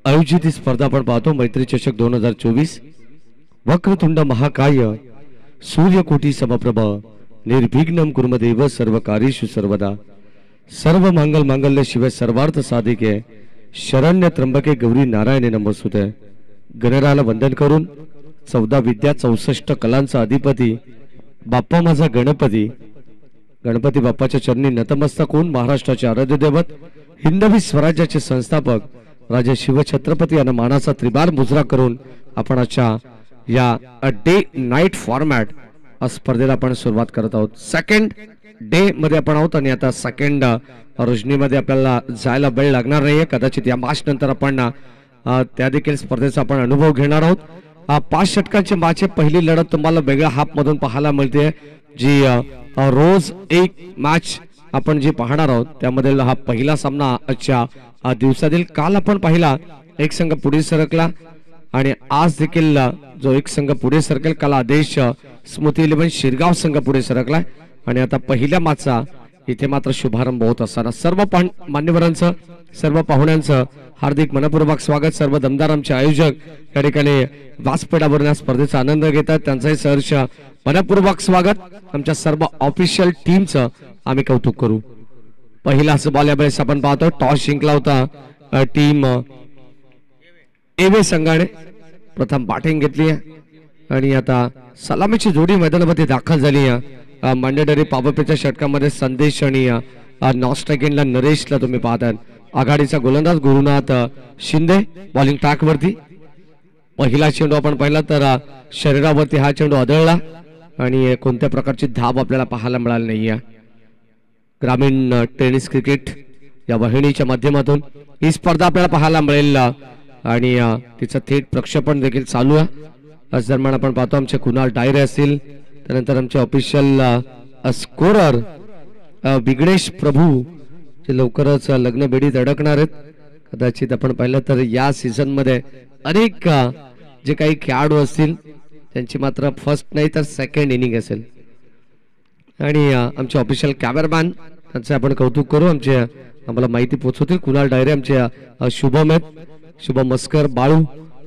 आयोजित ही स्पर्धा आपण पाहतो मैत्री चषक 2024। वक्रतुंड महाकाय सूर्यकोटी समप्रभ निर्विघ्नं कुर्मदेव सर्वकार्येषु सर्वदा सर्व मंगल मांगल्य शिवे सर्वार्थ साधिके शरण्य त्र्यंबके गौरी नारायणे नमोस्तुते। गणराला वंदन करून 14 विद्या 64 कलांचा अधिपती बाप्पा माझा गणपती गणपती बाप्पाच्या चरणी नतमस्तक होऊन महाराष्ट्राचे आराध्य दैवत हिंदवी स्वराज्याचे संस्थापक राजे शिवछत्रपती यांना मानाचा त्रिबार मुजरा करून आपण आजच्या या डे नाईट फॉर्मॅट स्पर्धेला आपण सुरुवात करत आहोत। सेकंड डे मध्ये आपण आहोत आणि आता सेकंड रोजनीमध्ये आपल्याला जायला वेळ लागणार नाहीये। कदाचित या मॅच नंतर आपण त्या देखील स्पर्धेचा आपण अनुभव घेणार आहोत। 5 षटकांचे मॅच पहिली लढत तुम्हाला वेगळ्या हाफ मधून पाहायला मिळते, जी रोज एक मॅच आपण जी पाहणार आहोत त्यामध्ये हा पहिला सामना आजच्या दिवसातील काल आपण पाहिला एक संघ पुढे सरकला आणि आज देखील जो एक संघ पुढे सरकेल काल आदेश स्मृती 11 शिरगाव संघ पुढे सरकलाय आणि आता पहिल्या मॅचचा इथे मात्र शुभारंभ होत असताना सर्व मान्यवरांचं सर्व पाहुण्यांचं हार्दिक मनपूर्वक स्वागत। सर्व दमदार आमचे आयोजक या ठिकाणी व्यासपीठावरून या स्पर्धेचा आनंद घेतात त्यांचंही सहर्ष मनपूर्वक स्वागत। आमच्या सर्व ऑफिशियल टीमचं आम्ही कौतुक करू। पहिलाच बॉल यावेळेस आपण पाहतो टॉस जिंकला होता टीम एवे संघाने प्रथम बॅटिंग घेतली आहे आणि आता सलामीची जोडी मैदानामध्ये दाखल झाली आहे। मंडेटरी पावरप्लेच्या षटकामध्ये संदेश आणि नॉस्ट्रायकिंगला नरेशला तुम्ही पाहताय। आघाडीचा गोलंदाज गुरुनाथ शिंदे बॉलिंग ट्रॅक वरती। पहिला चेंडू आपण पाहिला तर शरीरावरती हा चेंडू आदळला आणि कोणत्या प्रकारची धाब आपल्याला पाहायला मिळाली नाहीये। ग्रामीण टेनिस क्रिकेट या वाहिनीच्या माध्यमातून ही स्पर्धा आपल्याला पाहायला मिळेल आणि तिचं थेट प्रक्षेपण देखील चालू आहे। आज दरम्यान आपण पाहतो आमचे कुणाल डायरे असतील, त्यानंतर आमचे ऑफिशियल स्कोरर विघ्नेश प्रभू जे लवकरच लग्न बेडीत अडकणार आहेत। कदाचित आपण पाहिलं तर या सीझन मध्ये अनेक जे काही खेळाडू असतील त्यांची मात्र फर्स्ट नाही तर सेकंड इनिंग असेल आणि आमचे ऑफिशियल कॅमेरामॅन त्यांचे आपण कौतुक करू। आमचे आम्हाला माहिती पोहोचवतील कुणाल डायरे, आमचे शुभम आहेत, शुभम मस्कर बाळू,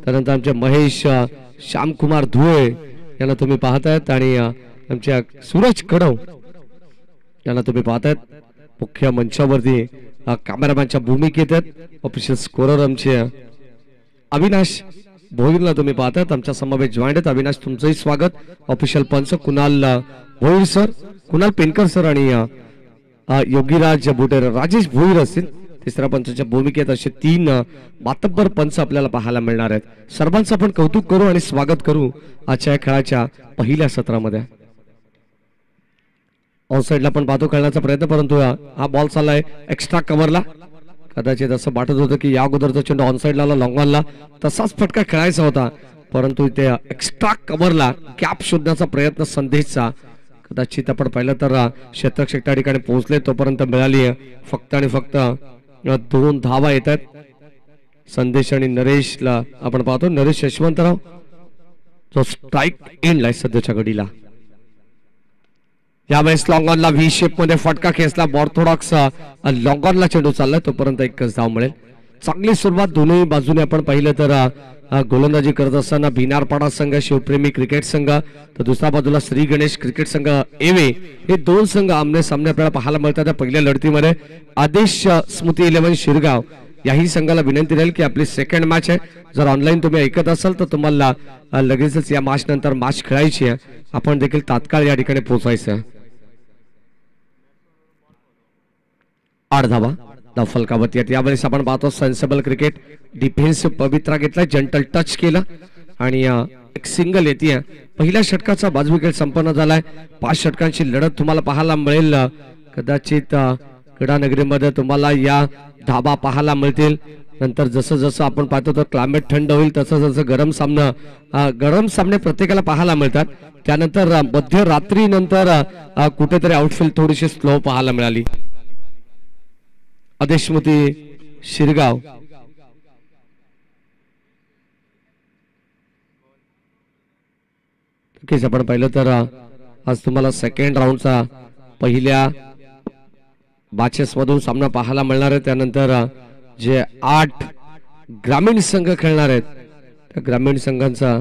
त्यानंतर आमचे महेश श्यामकुमार धुळे यांना तुम्ही पाहतायत आणि आमच्या सूरज कडव यांना तुम्ही पाहतायत मुख्य मंचावरती कॅमेरामॅनच्या भूमिकेत आहेत। ऑफिशियल स्कोरर आमचे अविनाश भोईरला तुम्ही पाहतायत, आमच्या समवेत जॉईंट आहेत। अविनाश तुमचंही स्वागत। ऑफिशियल पंच कुणाल भोईर सर, कुणाल पेनकर सर आणि योगीराज बुटेर, राजेश भोईर असतील तिसऱ्या पंचाच्या भूमिकेत असे 3 मातब्बर पंच आपल्याला पाहायला मिळणार आहेत। सर्वांचं आपण कौतुक करू आणि स्वागत करू आजच्या खेळाच्या पहिल्या सत्रामध्ये। ऑनसाइडला पण पाहतो खेळण्याचा प्रयत्न, परंतु हा बॉल चाललाय एक्स्ट्रा कव्हरला। कदाचित असं वाटत होतं की या अगोदरचा चेंडू ऑनसाइडला लॉंग ऑनला तसाच फटका खेळायचा होता, परंतु इथे एक्स्ट्रा कव्हरला गॅप शोधण्याचा प्रयत्न संदेशचा कदाचित आपण पाहिलं तर क्षेत्ररक्षक त्या ठिकाणी पोहोचले तोपर्यंत मिळाली फक्त आणि फक्त 2 धावा येतात। संदेश आणि नरेशला आपण पाहतो, नरेश यशवंतराव जो स्ट्राइक एंडला सध्याच्या घडीला। यावेळेस लॉंग ऑनला व्ही शेप मध्ये फटका खेचला, ऑर्थोडॉक्स लॉंग ऑनला चेंडू चाललाय तोपर्यंत एकच धाव मिळेल। चांगली सुरुवात दोन्ही बाजूने आपण पाहिलं तर गोलंदाजी करत असताना भिनारपाडा संघ शिवप्रेमी क्रिकेट संघ तर दुसऱ्या बाजूला श्री गणेश क्रिकेट संघ एवे, हे 2 संघ आमने सामने आपल्याला पाहायला मिळतात। पहिल्या लढतीमध्ये आदेश स्मृती 11 शिरगाव याही संघाला विनंती राहील की आपली सेकंड मॅच आहे, जर ऑनलाईन तुम्ही ऐकत असाल तर तुम्हाला लगेचच या मॅच नंतर मॅच खेळायची आहे, आपण देखील तात्काळ या ठिकाणी पोहोचायचं आहे। 8 धावा फलकावरती आहेत। यावेळेस आपण पाहतो सेन्सिबल क्रिकेट डिफेन्सिव्ह पवित्रा घेतला, जंटल टच केलं आणि एक सिंगल येते। पहिल्या षटकाचा बाजू विकेट संपन्न झालाय। 5 षटकांची लढत तुम्हाला पाहायला मिळेल। कदाचित क्रीडानगरीमध्ये तुम्हाला या धाबा पाहायला मिळतील। नंतर जसं जसं आपण पाहतो तर क्लायमेट थंड होईल तसं जसं गरम सामने प्रत्येकाला पाहायला मिळतात। त्यानंतर मध्यरात्री नंतर कुठेतरी आउटफील्ड थोडीशी स्लो पाहायला मिळाली। आदेश स्मृती शिरगाव आपण पाहिलं तर आज तुम्हाला सेकंड राऊंडचा पहिल्या बॅचेस मधून सामना पाहायला मिळणार आहे। त्यानंतर जे 8 ग्रामीण संघ खेळणार आहेत त्या ग्रामीण संघांचा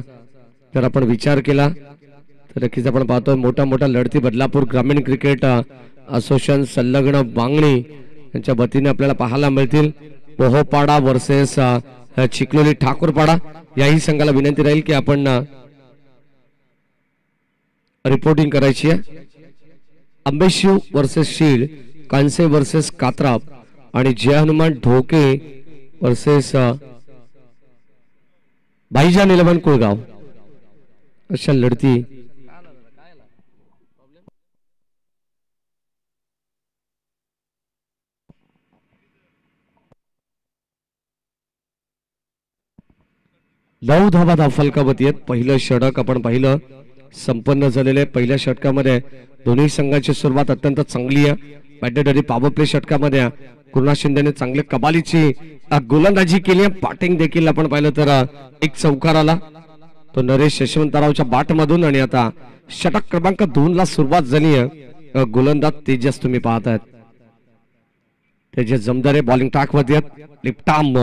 जर आपण विचार केला तर नक्कीच आपण पाहतोय मोठा मोठा लढती बदलापूर ग्रामीण क्रिकेट असोसिएशन संलग्न बांगणी यांच्या वतीने आपल्याला पाहायला मिळतील. पोहोपाडा वर्सेस चिखलोली ठाकूरपाडा याही संघाला विनंती राहील की आपण रिपोर्टिंग करायची आहे. अंबेशिव वर्सेस शीड, कांसे वर्सेस कात्राप आणि जय हनुमान ढोके वर्सेस भाईजान 11 कुळगाव अशा लढती नऊ धावा फलकावती आहेत. पहिलं षटक आपण पाहिलं संपन्न झालेले. पहिल्या षटकामध्ये दोन्ही संघांची सुरुवात अत्यंत चांगली आहे. बॅटेटरी पॉवर प्ले षटकामध्ये कृणा शिंदेने चांगले कबालीची गोलंदाजी केली आहे. बॅटिंग देखील आपण पाहिलं तर एक चौकार आला तो नरेश यशवंतरावच्या बाट मधून आणि आता षटक क्रमांक 2 ला सुरुवात झाली आहे. गोलंदाज तेजस तुम्ही पाहतायत तेजस जमदारे बॉलिंग ट्रॅक वरती आहेत. लेफ्ट आर्म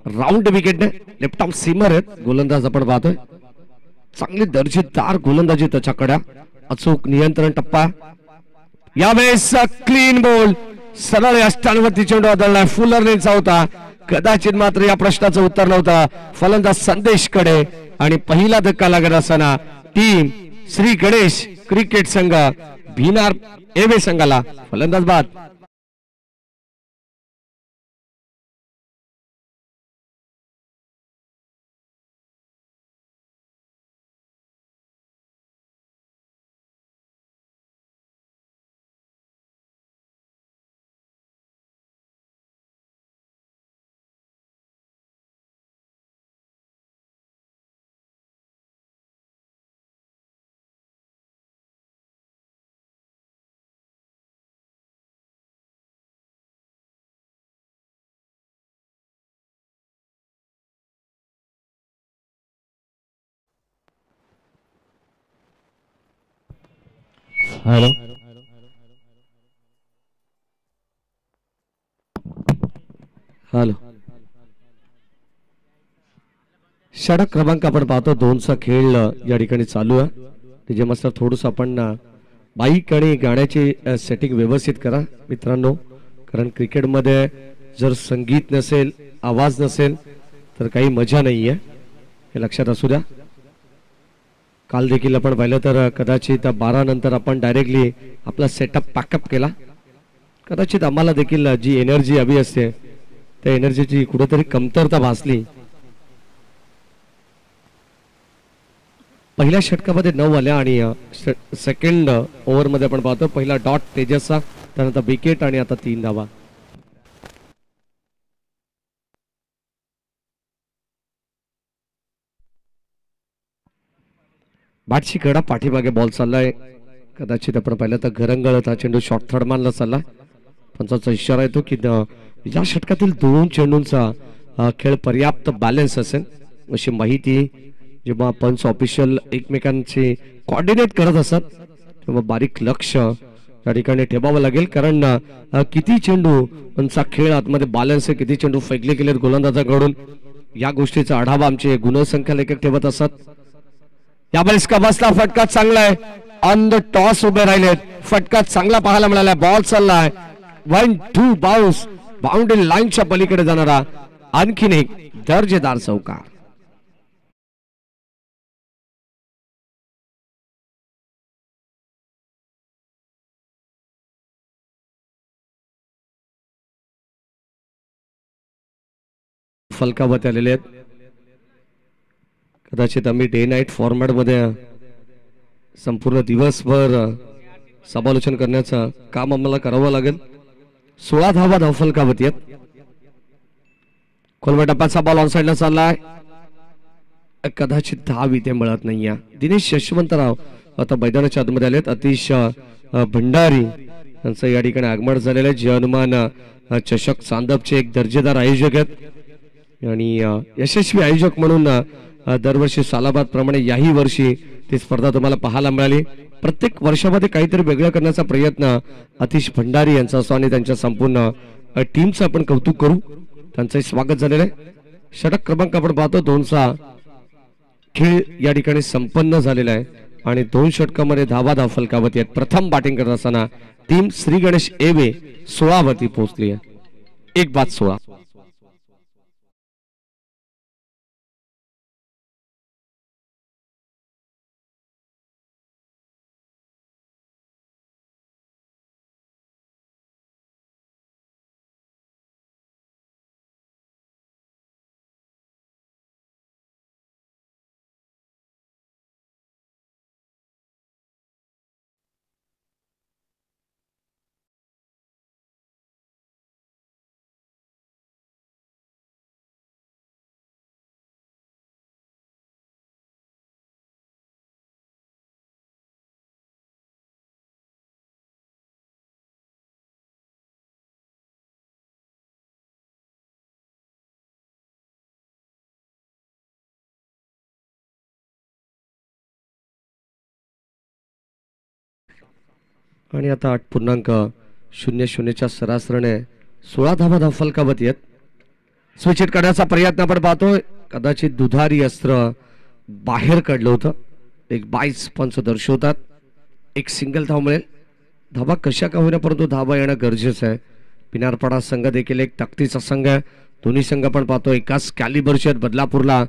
राऊंड विकेटने लेफ्ट आर्म सीमर आहेत. गोलंदाज आपण पाहतोय चांगली दर्जेदार गोलंदाजी त्याच्याकडे. अचूक नियंत्रण टप्पा यावेळेस क्लीन बॉल सरळ अष्टांवरती चेंडू आदळला. फुलरनेचा होता कदाचित मात्र या प्रश्नाचं उत्तर नव्हतं. फलंदाज संदेश कडे आणि पहिला धक्का लागत असताना टीम श्री गणेश क्रिकेट संघ भिनार एवे संघाला फलंदाज बाद. हॅलो हॅलो षटक क्रमांक आपण पाहतो 2चा खेळ या ठिकाणी चालू आहे. डीजे मास्टर थोडस आपण बाईक आणि गाण्याची सेटिंग व्यवस्थित करा मित्रांनो, कारण क्रिकेटमध्ये जर संगीत नसेल आवाज नसेल तर काही मजा नाहीये हे लक्षात असू द्या. काल देखील आपण पाहिलं तर कदाचित 12 नंतर आपण डायरेक्टली आपला सेटअप पॅकअप केला. कदाचित आम्हाला देखील जी एनर्जी हवी असते त्या एनर्जीची कुठेतरी कमतरता भासली. पहिल्या षटकामध्ये 9 आल्या आणि सेकंड ओव्हर मध्ये आपण पाहतो पहिला डॉट तेजसचा, त्यानंतर विकेट आणि आता 3 धावा. बॅटची कडा पाठीमागे बॉल चाललाय. कदाचित आपण पाहिलं तर घरंगळत हा चेंडू शॉर्ट थर्ड मानला चालला. पंचाचा इशारा येतो की या षटकातील 2 चेंडूंचा खेळ पर्याप्त बॅलन्स असेल अशी माहिती जेव्हा पंच ऑफिशियल एकमेकांची कोऑर्डिनेट करत असतात तेव्हा बारीक लक्ष या ठिकाणी ठेवावं लागेल. कारण किती चेंडूंचा खेळ आतमध्ये बॅलन्स आहे, किती चेंडू फेकले गेलेत गोलंदाजाकडून या गोष्टीचा आढावा आमचे गुणसंख्या लेखक ठेवत असतात. यावेळेस का बसला फटका चांगला आहे. ऑन द टॉस उभे राहिलेत. फटका चांगला पाहायला मिळाला. बॉल चाललाय 1-2 बाउन्स बाउंड्री लाईनच्या पलीकडे जाणारा आणखीन एक दर्जेदार चौकार. फलकावत आलेले आहेत. कदाचित आम्ही डे नाईट फॉर्मॅट मध्ये संपूर्ण दिवसभर समालोचन करण्याचं काम आम्हाला करावं लागेल. 16 धावा धावफलकावती आहेत. खोलवा टप्प्याचा बॉल ऑन साइडला चाललाय. कदाचित धाव इथे मिळत नाहीये. दिनेश यशवंतराव आता मैदानाच्या आतमध्ये आलेत. अतिश भंडारी यांचं या ठिकाणी आगमन झालेलं आहे. जय हनुमान चषक चांदपचे एक दर्जेदार आयोजक आहेत आणि यशस्वी आयोजक म्हणून दरवर्षी सालाबाद प्रमाणे याही वर्षी ती स्पर्धा तुम्हाला पाहायला मिळाली. प्रत्येक वर्षामध्ये काहीतरी वेगळं करण्याचा प्रयत्न अतिश भंडारी यांचा असतो आणि त्यांच्या संपूर्ण टीमचं आपण कौतुक करू. त्यांचंही स्वागत झालेलं आहे. षटक क्रमांक आपण पाहतो 2चा खेळ या ठिकाणी संपन्न झालेला आहे आणि 2 षटकामध्ये धावा फलकावती आहेत. प्रथम बॅटिंग करत असताना टीम श्री गणेश एवे 16 वरती पोहोचली आहे. 1-16. आणि आता 8.00च्या सरासरीने 16 धावा फलकावती आहेत. स्विच हिट करण्याचा प्रयत्न आपण पाहतोय. कदाचित दुधारी अस्त्र बाहेर काढलं होतं. एक 22 पंच दर्शवतात. एक सिंगल धाव मिळेल. धावा कशा का होईना परंतु धावा येणं गरजेचं आहे. पिनारपाडा संघ देखील एक ताकदीचा संघ आहे. दोन्ही संघ आपण पाहतो एकाच कॅलिबरचे बदलापूरला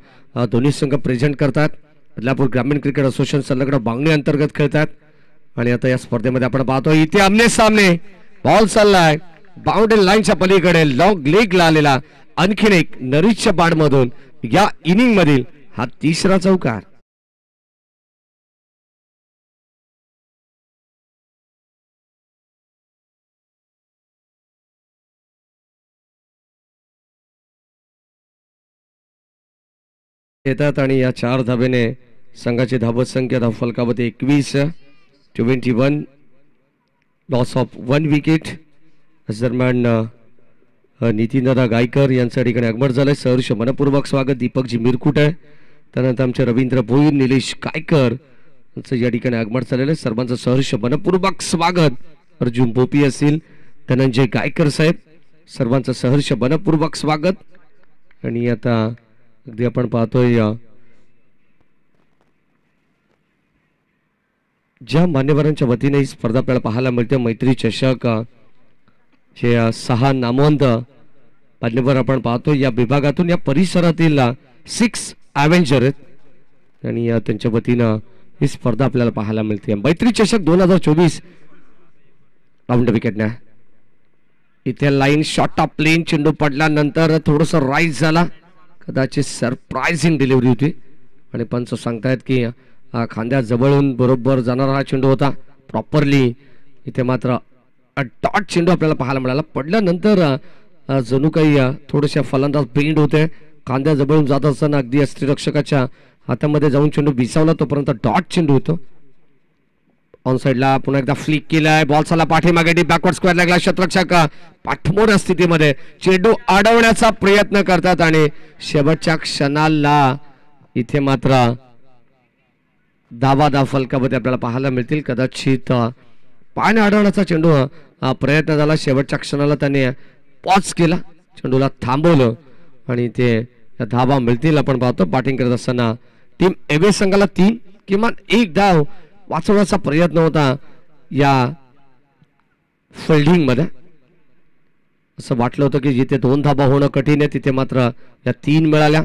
दोन्ही संघ प्रेझेंट करतात. बदलापूर ग्रामीण क्रिकेट असोसिएशन संलग्न बांगणी अंतर्गत खेळतात आणि आता या स्पर्धेमध्ये आपण पाहतो इथे आमने सामने बॉल चाललाय बाउंड्री लाईनच्या पलीकडे लॉंग लेगला आलेला आणखीन एक नरीच्या बाडमधून या इनिंग मधील हा तिसरा चौकार. येतात आणि या 4 धावेने संघाची धावत संख्या धावफलकावती 21 लॉस ऑफ 1 विकेट. दरम्यान नितीनदादा गायकर यांच्या ठिकाणी आगमन झालंय. सहर्ष मनपूर्वक स्वागत दीपकजी मिरकुट आहे. त्यानंतर आमचे रवींद्र भोईर निलेश गायकर यांचं या ठिकाणी आगमन झालेलं आहे. सर्वांचं सहर्ष मनपूर्वक स्वागत. अर्जुन बोपी असतील धनंजय गायकर साहेब सर्वांचं सहर्ष मनपूर्वक स्वागत. आणि आता अगदी आपण पाहतोय ज्या मान्यवरांच्या वतीने ही स्पर्धा आपल्याला पाहायला मिळते मैत्री चषक जे 6 नामवंत मान्यवर आपण पाहतो या विभागातून या परिसरातील 6 ॲव्हेंजर आहेत आणि त्यांच्या वतीनं ही स्पर्धा आपल्याला पाहायला मिळते. मैत्री चषक 2024 राऊंड विकेटने इथे लाईन शॉट ऑफ प्लेन चेंडू पडल्यानंतर थोडस राईज झाला. कदाचित सरप्राइझिंग डिलिव्हरी होती आणि पंच सांगतायत की खांद्या जवळून बरोबर जाणारा हा चेंडू होता. प्रॉपरली इथे मात्र डॉट चेंडू आपल्याला पाहायला मिळाला. पडल्यानंतर जणू काही थोडेसे फलंदाज बेंड होते. खांद्या जवळून जात असताना अगदी अस्थिरक्षकाच्या हातामध्ये जाऊन चेंडू विसावला तोपर्यंत डॉट चेंडू होतो. ऑन साइडला पुन्हा एकदा फ्लिक केलाय. बॉल चालला पाठीमागे डी बॅकवर्ड स्क्वेअर लागला. शतरक्षक पाठमोड स्थितीमध्ये चेंडू अडवण्याचा प्रयत्न करतात आणि शेवटच्या क्षणाला इथे मात्र धावा फलकामध्ये आपल्याला पाहायला मिळतील. कदाचित पायाने अडवण्याचा चेंडू प्रयत्न झाला. शेवटच्या क्षणाला त्याने पॉज केला. चेंडूला थांबवलं आणि ते धावा मिळतील. आपण पाहतो बॅटिंग करत असताना टीम एवे संघाला 3 किमान 1 धाव वाचवण्याचा प्रयत्न होता या फिल्डिंग मध्ये. असं वाटलं होतं की जिथे 2 धावा होणं कठीण आहे तिथे मात्र या 3 मिळाल्या.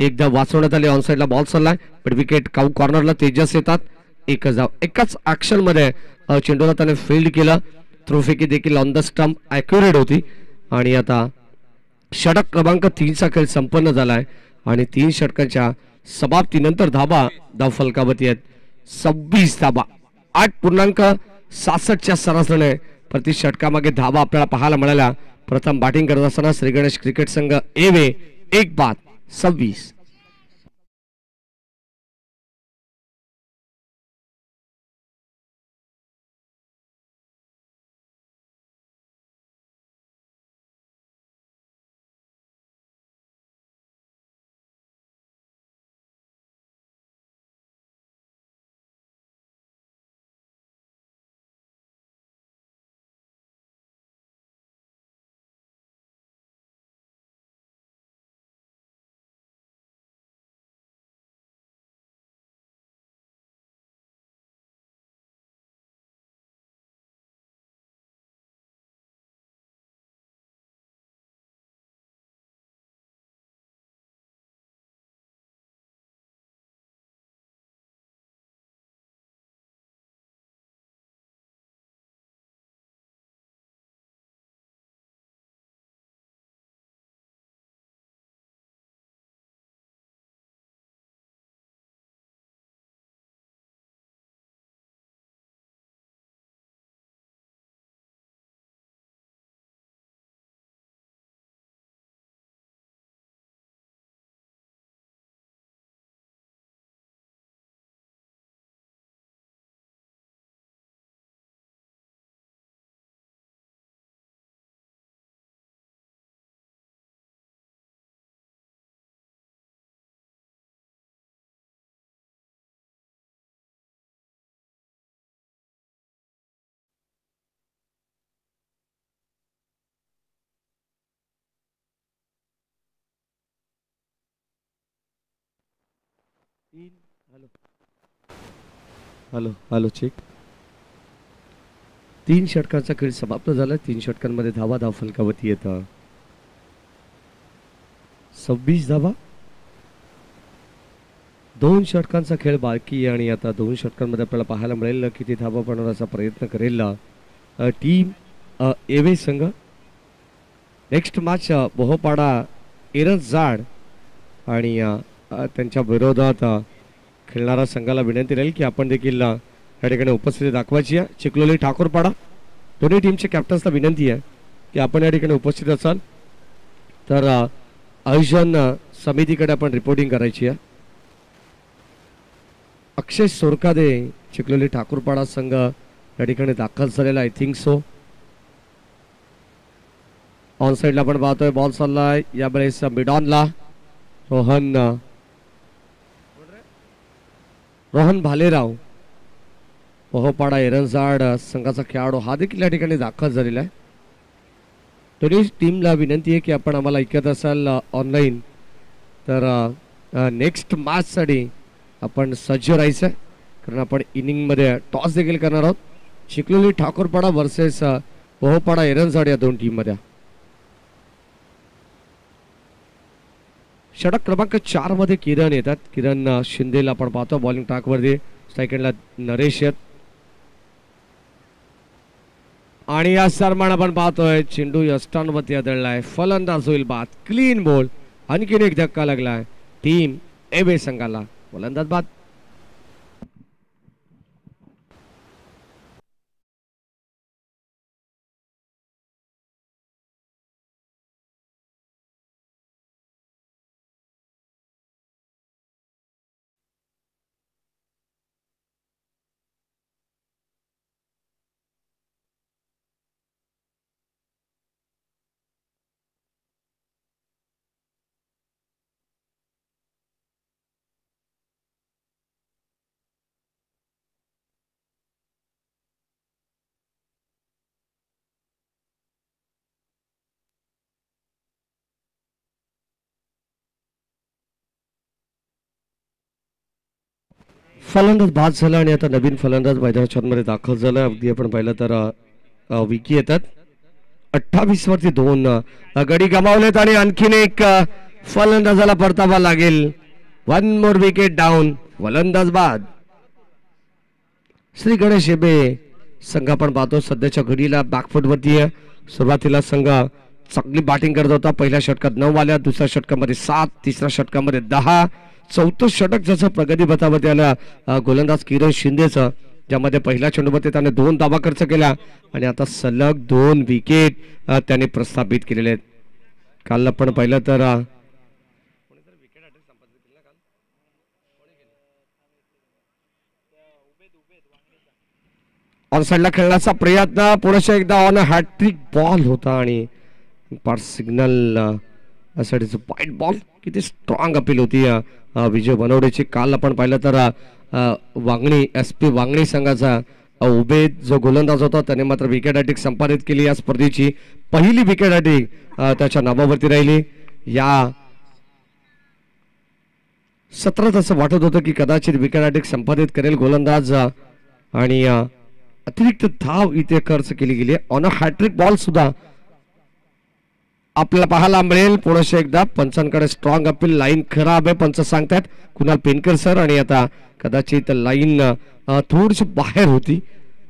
1 धाव वाचवण्यात आली. ऑन साइडला बॉल चाललाय पण विकेट काऊ कॉर्नरला तेजस येतात. 1 धाव एकाच ऍक्शन मध्ये चेंडूला त्याने फील्ड केलं. थ्रोफेकी देखील ऑन द स्टंप ॲक्युरेट होती आणि आता षटक क्रमांक 3चा खेळ संपन्न झालाय आणि 3 षटकांच्या समाप्तीनंतर धाव फलकावती आहेत 26 धावा. 8.66च्या सरासरीने प्रति षटकामागे धावा आपल्याला पाहायला मिळाल्या. प्रथम बॅटिंग करत असताना श्री गणेश क्रिकेट संघ एवे 1-26. Hello hello hello check. 3 षटकांचा खेळ समाप्त झाला. 3 षटकांमध्ये धाव फलकावरती येतं 26 धावा. 2 षटकांचा खेळ बाकी आहे आणि आता 2 षटकांमध्ये आपल्याला पाहायला मिळेल किती धावा बनवण्याचा प्रयत्न करेल टीम एवे संघ. नेक्स्ट मॅच बोहोपाडा एरजजाड आणि त्यांच्या विरोधात खेळणारा संघाला विनंती राहील की आपण देखील या ठिकाणी उपस्थिती दाखवायची आहे. चिखलोली ठाकूरपाडा दोन्ही टीमच्या कॅप्टन्सला विनंती आहे की आपण या ठिकाणी उपस्थित असाल तर आयोजन समितीकडे आपण रिपोर्टिंग करायची आहे. अक्षय सोरकादे चिखलोली ठाकूरपाडा संघ या ठिकाणी दाखल झालेला आय थिंक सो. ऑन साईडला आपण पाहतोय बॉल चाललाय यावेळेस मिडॉनला. रोहन भालेराव पोहोपाडा एरंजाड संघाचा खेळाडू हा देखील या ठिकाणी दाखल झालेला आहे. दोन्ही टीमला विनंती आहे की आपण आम्हाला ऐकत असाल ऑनलाईन तर नेक्स्ट मॅचसाठी आपण सज्ज राहायचं आहे कारण आपण इनिंगमध्ये टॉस देखील करणार आहोत. चिखलोली ठाकूरपाडा वर्सेस पोहोपाडा एरंजाड या 2 टीममध्ये. षटक क्रमांक 4 मध्ये किरण येतात. किरण शिंदेला आपण पाहतो बॉलिंग ट्रॅकवरती. सेकंडला नरेश आहेत आणि या सन्मान आपण पाहतोय चेंडू यष्टांवरती आदळलाय. फलंदाज होईल बाद. Clean ball. आणखीन एक धक्का लागलाय टीम एवे संघाला. फलंदाज बाद. फलंदाज बाद झाला आणि आता नवीन फलंदाज मैदानामध्ये दाखल झाला. अगदी आपण पाहिलं तर विकी येतात. 28 वरती 2 गडी गमावलेत आणि आणखीन एक फलंदाजाला परतावा लागेल. 1 मोर विकेट डाऊन. फलंदाज बाद. श्री गणेश हेबे संघ आपण पाहतो सध्याच्या घडीला बॅकफुट वरती आहे. सुरुवातीला संघ चांगली बॅटिंग करत होता. पहिल्या षटकात 9 आल्या. दुसऱ्या षटकामध्ये 7. तिसऱ्या षटकामध्ये 10. चौथं षटक जसं प्रगती पथावरती आलं गोलंदाज किरण शिंदेचं ज्यामध्ये पहिल्या चेंडूमध्ये त्याने 2 धावा खर्च केला आणि आता सलग 2 विकेट त्याने प्रस्थापित केलेले आहेत. काल आपण पाहिलं तर ऑन साइडला खेळण्याचा प्रयत्न पुढे एकदा ऑन हॅट्रिक बॉल होता आणि सिग्नल वाईट बॉल. किती स्ट्रॉंग अपील होती विजय बनवडेची. काल आपण पाहिलं तर वांगणी SP वांगणी संघाचा उबेद जो गोलंदाज होता त्याने मात्र विकेट हॅट्रिक संपादित केली. या स्पर्धेची पहिली विकेट हॅट्रिक त्याच्या नावावरती राहिली. या सत्रात असं वाटत होतं की कदाचित विकेट हॅट्रिक संपादित करेल गोलंदाज आणि अतिरिक्त धाव इथे खर्च केली गेली. ऑन अ हॅट्रिक बॉल सुद्धा आपल्याला पाहायला मिळेल. पुढे एकदा पंचांकडे स्ट्रॉंग अपील. लाईन खराब आहे पंच सांगतात कुणाल पेनकर सर आणि आता कदाचित लाईन थोडीशी बाहेर होती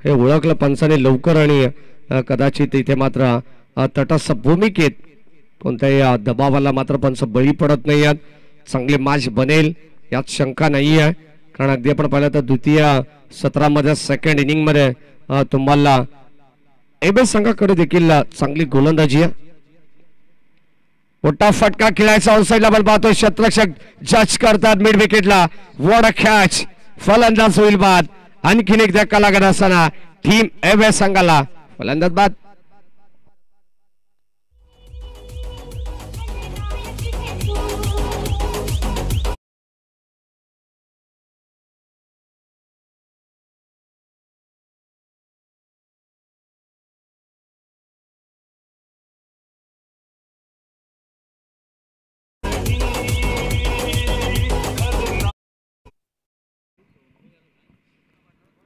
हे ओळखलं पंचाने लवकर आणि कदाचित इथे मात्र तटस्थ भूमिकेत कोणत्याही दबावाला मात्र पंच बळी पडत नाही आहेत. चांगले मॅच बनेल यात शंका नाही आहे कारण अगदी आपण पाहिलं तर द्वितीय सत्रामध्ये सेकंड इनिंगमध्ये तुम्हाला एबे संघाकडे देखील चांगली गोलंदाजी आहे. मोठा फटका खेळायचा ऑनसाइडला बॉल पाहतोय. क्षेत्ररक्षक जज करतात मिड विकेटला. What a catch. फलंदाज होईल बाद. आणखीन एक धक्का लागत असताना टीम एबे संघाला फलंदाज बाद.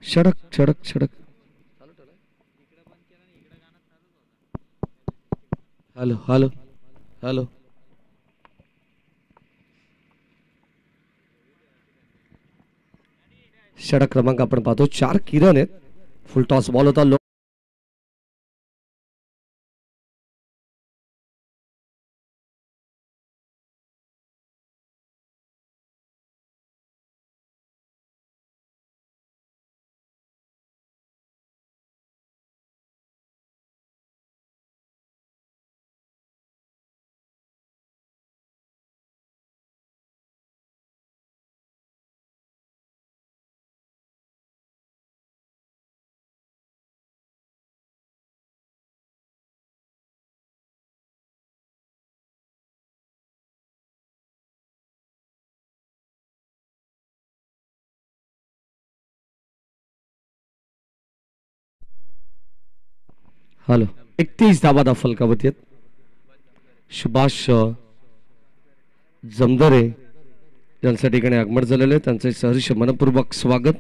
षडक षडक षडक. Hello hello hello. षडक क्रमांक आपण पाहतो 4 किरण आहेत. फुल टॉस बॉल होता. हॅलो. 31 धावा फलकावती आहेत. सुभाष जमदरे यांच्या ठिकाणी आगमन झालेले त्यांचे सहर्ष मनपूर्वक स्वागत.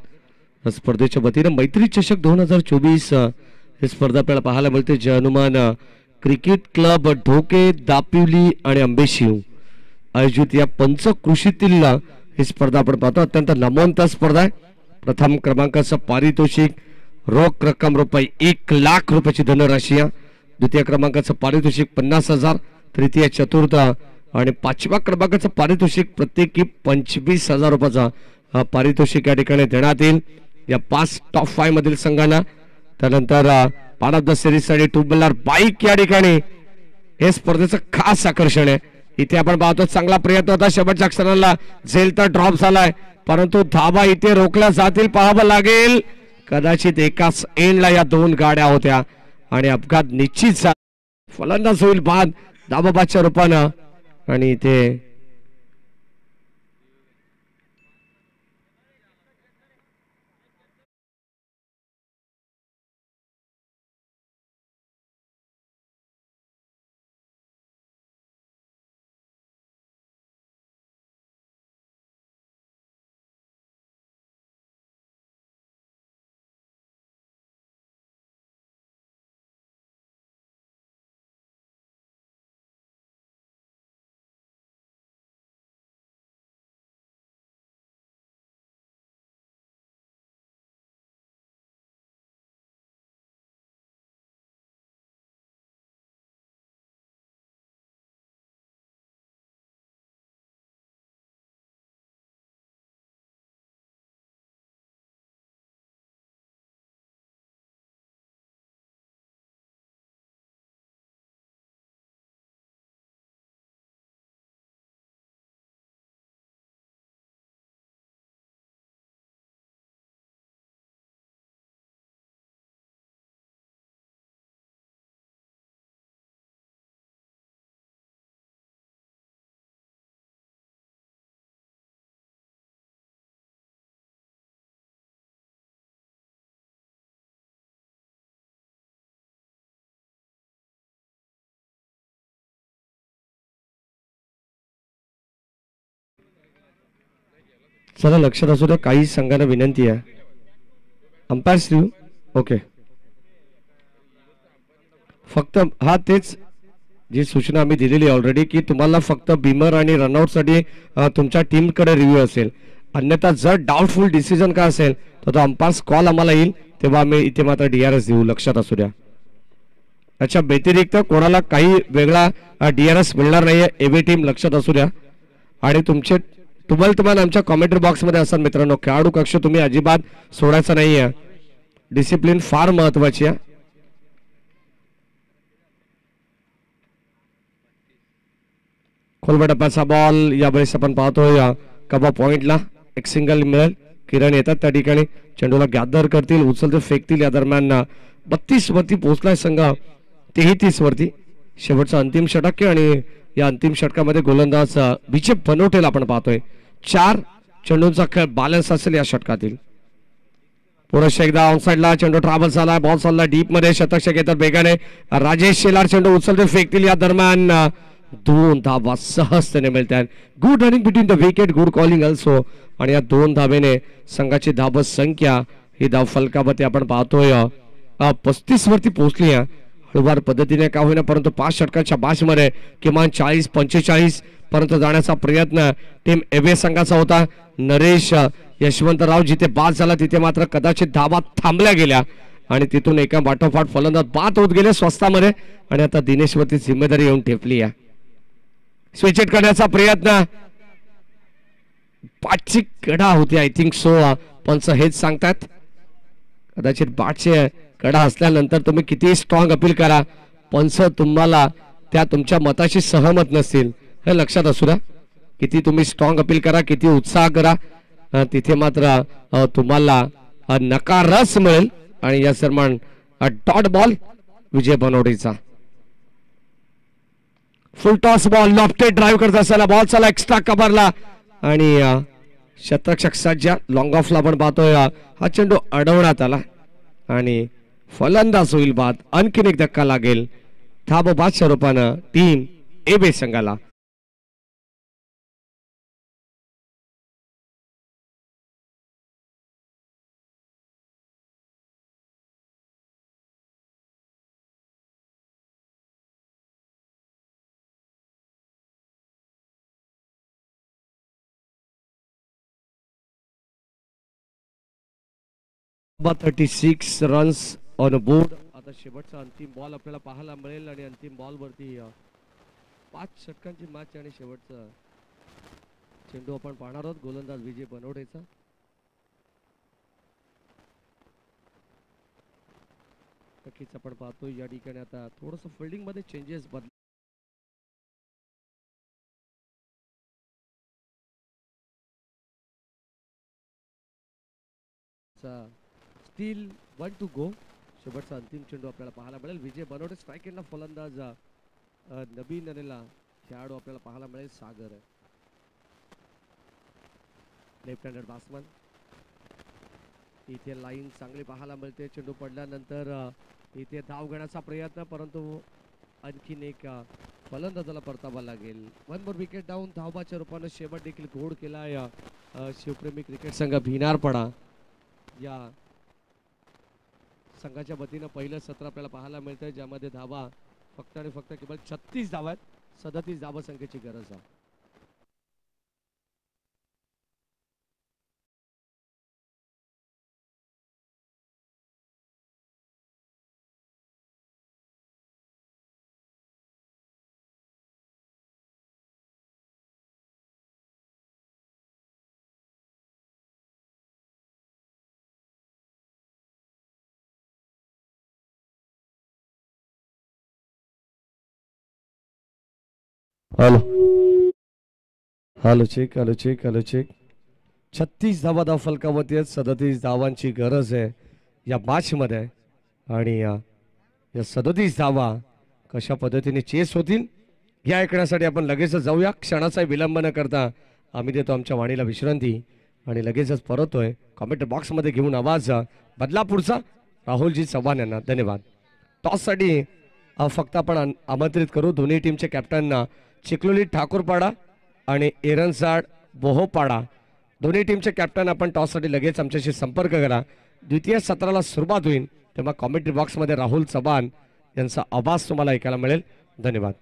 स्पर्धेच्या वतीने मैत्री चषक 2024 ही स्पर्धा आपल्याला पाहायला मिळते. जय हनुमान क्रिकेट क्लब ढोके दापिवली आणि अंबेशिव आयोजित या पंचकृषीतील ही स्पर्धा आपण पाहतो. अत्यंत नामवंत स्पर्धा आहे. प्रथम क्रमांकाचं पारितोषिक रोख रक्कम रुपये 1 लाख रुपयाची धनराशी आहे. द्वितीय क्रमांकाचं पारितोषिक 50,000. तृतीय चतुर्थ आणि पाचव्या क्रमांकाचं पारितोषिक प्रत्येकी 25,000 रुपयाचा पारितोषिक या ठिकाणी देण्यात येईल या 5 टॉप 5 मधील संघांना. त्यानंतर पार्ट ऑफ द सिरीज आणि 2 व्हीलर बाईक या ठिकाणी हे स्पर्धेचं खास आकर्षण आहे. इथे आपण पाहतो चांगला प्रयत्न होता. शेवटच्या क्षणाला झेल तर ड्रॉप झालाय परंतु धाबा इथे रोखल्या जातील पाहावं लागेल. कदाचित एकाच एंडला या 2 गाड्या होत्या आणि अपघात निश्चित फलंदाज होईल बाद दाबाबाच्या रूपानं. आणि इथे चला लक्षात असू द्या काही संघांना विनंती आहे. Umpires review okay. फक्त हा तेच जी सूचना आम्ही दिलेली ऑलरेडी की तुम्हाला फक्त बिमर आणि रनआउट साठी तुमच्या टीमकडे रिव्ह्यू असेल. अन्यथा जर डाऊटफुल डिसिजन काय असेल तर तो अंपायर्स कॉल आम्हाला येईल तेव्हा आम्ही इथे मात्र DRS देऊ. लक्षात असू द्या. अच्छा व्यतिरिक्त कोणाला काही वेगळा DRS मिळणार नाहीये. एव्ही टीम लक्षात असू द्या. आणि तुमचे तुम्हाला आमच्या कॉमेंट्री बॉक्स मध्ये असाल मित्रांनो. खेळाडू कक्ष तुम्ही अजिबात सोडायचा नाहीये. डिसिप्लिन फार महत्वाची आहे. खोलवा टप्प्याचा बॉल यावेळेस आपण पाहतोय कबा पॉइंटला एक सिंगल मिळेल. किरण येतात त्या ठिकाणी चेंडूला गॅदर करतील उचलते फेकतील. या दरम्यान 32 वरती पोहोचलाय संघ 33 वरती. शेवटचा अंतिम षटक आणि या अंतिम षटकामध्ये गोलंदाज विजय बनवटेल आपण पाहतोय. 4 चेंडूंचा खेळ बॅलन्स असेल या षटकातील. पुरुष एकदा ऑनसाइडला चेंडू ट्रॅव्हल झाला. बॉल चालला डीप मध्ये. शतक येतात बेगाने. राजेश शेलार चेंडू उचलते फेकतील. या दरम्यान 2 धावा सहजतेने मिळतात. Good running between the wicket good calling also. आणि या 2 धावेने संघाची धाव संख्या ही धाव फलकावरती आपण पाहतोय 35 वरती पोहोचली आहे. हळूवार पद्धतीने का होईना परंतु 5 षटकांच्या बाशमध्ये किमान 40-45 पर्यंत जाण्याचा प्रयत्न टीम एबे संघाचा होता. नरेश यशवंतराव जिथे बाद झाला तिथे मात्र कदाचित धावा थांबल्या गेल्या आणि तिथून एका पाठोपाठ फलंदाज बाद होत गेले स्वस्तामध्ये आणि आता दिनेशवरती जिम्मेदारी येऊन ठेपली आहे. स्विच हिट करण्याचा प्रयत्न 5ची कडा होती आय थिंक सो. पंच हेच सांगतात कदाचित 5चे कडा असल्यानंतर तुम्ही किती स्ट्रॉंग अपील करा पंच तुम्हाला त्या तुमच्या मताशी सहमत नसतील हे लक्षात असू द्या. किती तुम्ही स्ट्रॉंग अपील करा किती उत्साह करा तिथे मात्र तुम्हाला नकारच मिळेल आणि या सन्मान डॉट बॉल विजय बनवडीचा. Full toss ball lofted drive करत असताना बॉल चला एक्स्ट्रा कव्हरला आणि शतरक्षक सज्ज लॉंग ऑफला पण पाहतोय हा चेंडू अडवण्यात आला आणि फलंदाज होईल बाद. आणखीन एक धक्का लागेल धाब बाद स्वरूपानं टीम एबे संघाला. about 36 runs on board. आता शेवटचा अंतिम बॉल आपल्याला पाहायला मिळेल आणि अंतिम बॉल वरती 5 षटकांची मॅच आणि शेवटचा चेंडू आपण पाहणार आहोत गोलंदाज विजय बनवडेचा. नक्कीच आपण पाहतो या ठिकाणी आता थोडंसं फिल्डिंग मध्ये चेंजेस बदल स्टील 1 टू गो. शेवटचा अंतिम चेंडू आपल्याला पाहायला मिळेल विजय बनवडे स्ट्राईक एंडला फलंदाज नवीन आलेला खेळाडू आपल्याला पाहायला मिळेल सागर लेफ्ट हँडेड बॅट्समन. इथे लाईन चांगली पाहायला मिळते. चेंडू पडल्यानंतर इथे धाव घेण्याचा प्रयत्न परंतु आणखीन एक फलंदाजाला परतावा लागेल. 1 मोर विकेट डाऊन. धावबाच्या रूपाने शेवट देखील घोड केलाय शिवप्रेमी क्रिकेट संघ भिनारपडा. या संघाच्या वतीनं पहिलं सत्र आपल्याला पाहायला मिळतंय ज्यामध्ये धावा फक्त आणि फक्त केवळ 36 धावा आहेत. 37 धावा संख्येची गरज आहे. Hello hello check hello check hello check. 36 धावा धाव फलकावरती आहेत. 37 धावांची गरज आहे या मॅच मध्ये आणि या 37 धावा कशा पद्धतीने चेस होतील या ऐकण्यासाठी आपण लगेचच जाऊया. क्षणाचा विलंब न करता आम्ही देतो आमच्या वाणीला विश्रांती आणि लगेचच परतोय कमेंट बॉक्समध्ये घेऊन आवाज बदलापूरचा राहुलजी चव्हाण यांना. धन्यवाद. टॉससाठी फक्त आपण आमंत्रित करू दोन्ही टीमचे कॅप्टन चिखलोली ठाकूरपाडा आणि एरनसाड बोहोपाडा. दोन्ही टीमचे कॅप्टन आपण टॉससाठी लगेच आमच्याशी संपर्क करा. द्वितीय सत्राला सुरुवात होईल तेव्हा कॉमेंट्री बॉक्समध्ये राहुल चव्हाण यांचा आवाज तुम्हाला ऐकायला मिळेल. धन्यवाद.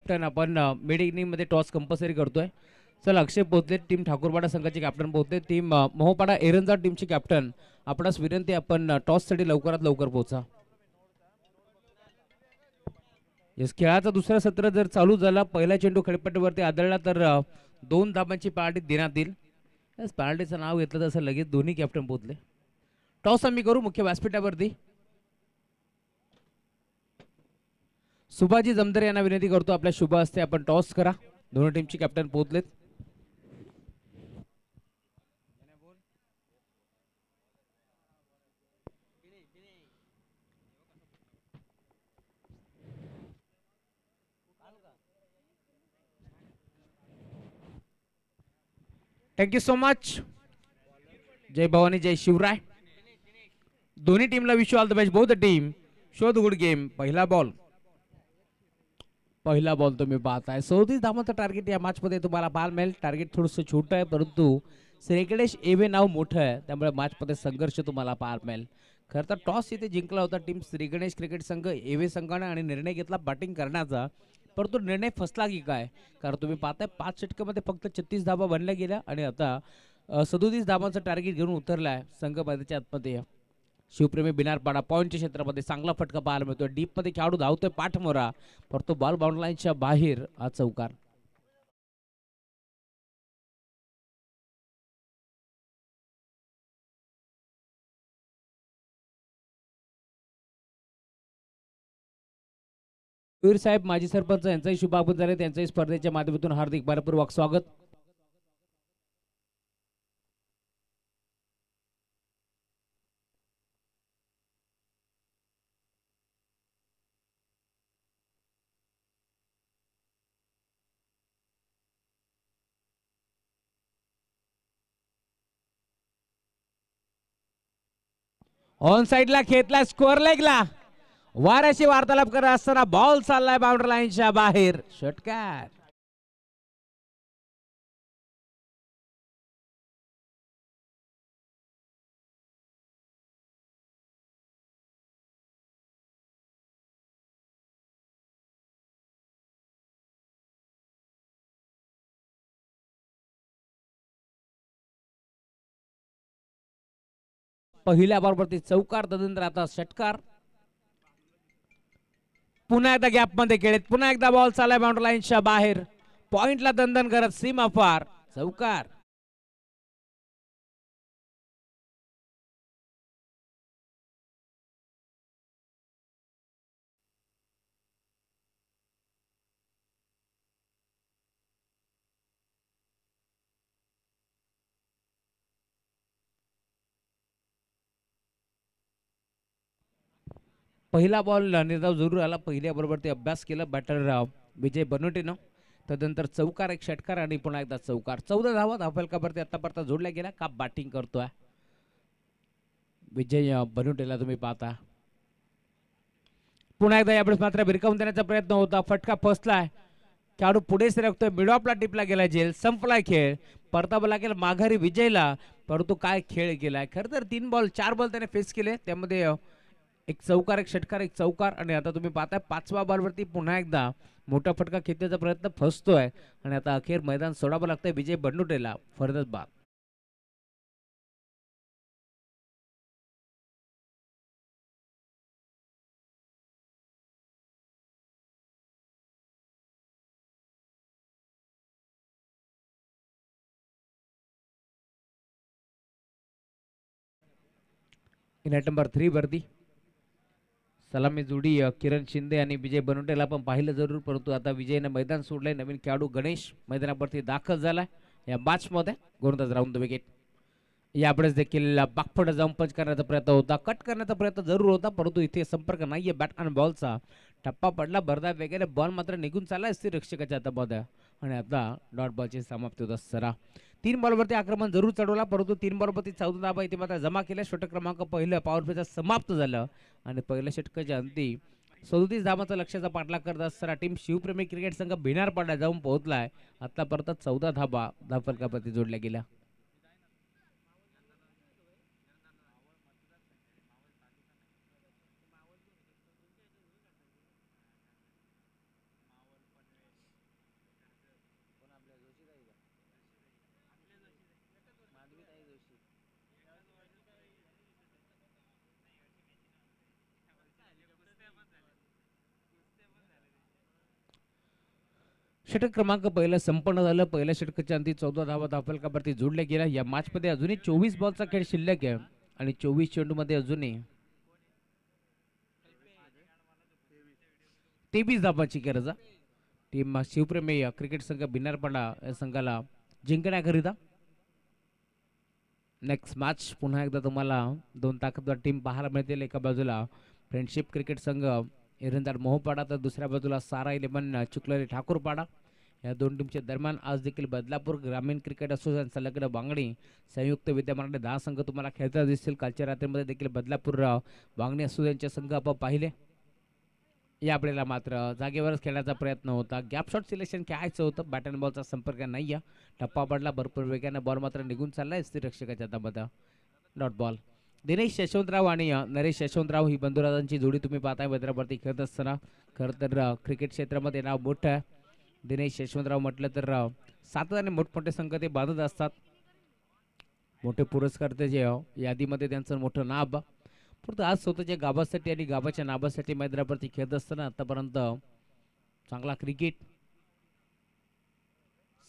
कॅप्टन आपण मिड इनिंग मध्ये टॉस कंपल्सरी करतोय. चला अक्षय पोहते टीम ठाकूरपाडा संघाचे कॅप्टन पोहते, टीम मोहपाडा एरंजा टीमची कॅप्टन आपणास विनंती आपण टॉस साठी लवकरात लवकर पोहोचा. येस, खेळाचा दुसरा सत्र जर चालू झाला, पहिला चेंडू खेळपट्टीवरती आदळला तर 2 धाबांची पार्टी देण्यात येईल. यस, पार्टीचं नाव घेतलं तसं लगेच दोन्ही कॅप्टन पोहोचले. टॉस आम्ही करू मुख्य व्यासपीठावरती. सुभाजी जमदर यांना विनंती करतो आपल्या शुभ हस्ते आपण टॉस करा. दोन्ही टीमची कॅप्टन पोहोचलेत. Thank you so much. जय भवानी जय शिवराय. दोन्ही टीमला wish all the best. Both team show the good game. पहिला बॉल तुम्ही पाहताय. 37 धावांचं टार्गेट या मॅच मध्ये तुम्हाला पाहायला मिळेल. टार्गेट थोडंसं छोटं आहे, परंतु श्रीगणेश एवे नाव मोठं आहे, त्यामुळे मॅच मध्ये संघर्ष तुम्हाला पाहायला मिळेल. खरं तर टॉस इथे जिंकला होता टीम श्रीगणेश क्रिकेट संघ एवे संघाने आणि निर्णय घेतला बॅटिंग करण्याचा, परंतु निर्णय फसला की काय, कारण तुम्ही पाहताय 5 षटकामध्ये फक्त 36 धावा बनल्या गेल्या आणि आता 37 धावांचं टार्गेट घेऊन उतरला आहे संघ मैदानाच्या आतमध्ये. शिवप्रेमी बिनारपाडा पॉईंटच्या क्षेत्रामध्ये चांगला फटका पाहायला मिळतोय. डीप मध्ये खेळाडू धावतोय पाठमोरा, परंतु बॉल बाउंड्री लाईनच्या बाहेर हा चौकार. वीर साहेब माजी सरपंच यांचाही शुभागमन झाले, त्यांच्याही स्पर्धेच्या माध्यमातून हार्दिक मनपूर्वक स्वागत. ऑन साइडला खेळला, स्कोअर लेगला वाऱ्याशी वार्तालाप करत असताना बॉल चाललाय बाउंड्री लाईनच्या बाहेर. षटकार. पहिल्या बॉलवरती चौकार, तदनंतर आता षटकार. पुन्हा एकदा गॅप मध्ये खेळत, पुन्हा एकदा बॉल चाललाय बाउंड्री लाईनच्या बाहेर. पॉइंटला दंदन करत सीमा पार. चौकार. पहिला बॉल निर्धाव जरूर आला. पहिल्या बरोबर ते अभ्यास केला बॅटर विजय बनवटेनं. तदनंतर चौकार, एक षटकार आणि पुन्हा एकदा चौकार. 14 धावा धावफलकावरती आतापर्यंत जोडल्या गेल्या. का बॅटिंग करतोय विजय बनवटेला तुम्ही पाहता. पुन्हा एकदा यावेळेस मात्र भिरकावून देण्याचा प्रयत्न होता, फटका फसलाय. खेळाडू पुढे सरकतोय, मिड ऑफला टिपला गेला, जेल संपलाय खेळ. परतावा लागेल माघारी विजयला, परंतु काय खेळ गेलाय. खरं तर 4 बॉल त्याने फेस केले, त्यामध्ये एक चौकार, एक षटकार, एक चौकार आणि आता तुम्ही पाहताय 5व्या बॉलवरती पुन्हा एकदा मोठा फटका खेचण्याचा प्रयत्न फसतोय आणि आता अखेर मैदान सोडावं लागतंय विजय बनवटेला. फरदच बाद. नेट नंबर 3 वरती सलामी जोडी किरण शिंदे आणि विजय बनवटेला पण पाहिलं जरूर, परंतु आता विजयने मैदान सोडलंय. नवीन खेळाडू गणेश मैदानावरती दाखल झालाय या मॅच मध्ये. गोलंदाज राऊंड द विकेट. यापुढेच देखील बागफोडा जाऊन पंच करण्याचा प्रयत्न होता, कट करण्याचा प्रयत्न जरूर होता, परंतु इथे संपर्क नाहीये बॅट आणि बॉलचा. टप्पा पडला भरदा वगैरे, बॉल मात्र निघून चालला स्थिर रक्षकाच्या हातामध्ये आणि आता डॉट बॉलची समाप्ती होत असताना 3 बॉलवरती आक्रमण जरूर चढवला, परंतु 3 बॉलवरती 14 धाबा इथे मात्र जमा केल्या. षटक क्रमांक पहिलं पॉवर प्लेचं समाप्त झालं आणि पहिल्या षटकाच्या अंती 37 धाबांचा लक्ष्याचा पाठलाग करत असताना टीम शिवप्रेमी क्रिकेट संघ भिनारपाडा जाऊन पोहोचलाय. आतापर्यंत 14 धाबा धावफलकावरती जोडल्या गेल्या. षटक क्रमांक पहिलं संपन्न झालं. पहिल्या षटकाच्या अंती 14 धावा धावफलकावरती जोडल्या गेल्या. या मॅचमध्ये अजूनही 24 बॉलचा खेळ शिल्लक आहे आणि 24 चेंडूमध्ये अजूनही 23 धावांची गरज आहे. टीम शिवप्रेमी क्रिकेट संघ भिन्नारपाडा या संघाला जिंकण्याकरिता. नेक्स्ट मॅच पुन्हा एकदा तुम्हाला दोन ताकदवार टीम पाहायला मिळतील. एका बाजूला फ्रेंडशिप क्रिकेट संघ एरंदाड मोहपाडा तर दुसऱ्या बाजूला सारा 11 चिखलोली ठाकूरपाडा. या दोन टीमच्या दरम्यान आज देखील बदलापूर ग्रामीण क्रिकेट असोसिएशन संलग्न बांगणी संयुक्त विद्यमानाने 10 संघ तुम्हाला खेळता दिसतील. कालच्या रात्रीमध्ये देखील बदलापूर बांगणी असोसिएशनचे संघ आपण पाहिले. या आपल्याला मात्र जागेवरच खेळण्याचा प्रयत्न होता. गॅप शॉट सिलेक्शन खेळायचं होतं. बॅट अँड बॉलचा संपर्क नाही आहे. टप्पा पडला भरपूर वेगाने. बॉल मात्र निघून चाललाय रक्षकाच्या हातामध्ये. Dot ball. दिनेश यशवंतराव आणि नरेश यशवंतराव ही बंधुराजांची जोडी तुम्ही पाहताय मैदानावरती खेळत असताना. खरं तर क्रिकेट क्षेत्रामध्ये नाव मोठं आहे. दिनेश यशवंतराव म्हटलं तर सातत्याने मोठमोठे संघ ते बांधत असतात. मोठे पुरस्कार त्याचे यादीमध्ये त्यांचं मोठं नाव. परंतु आज स्वतःच्या गावासाठी आणि गावाच्या नावासाठी मैदानावरती खेळत असताना आतापर्यंत चांगला क्रिकेट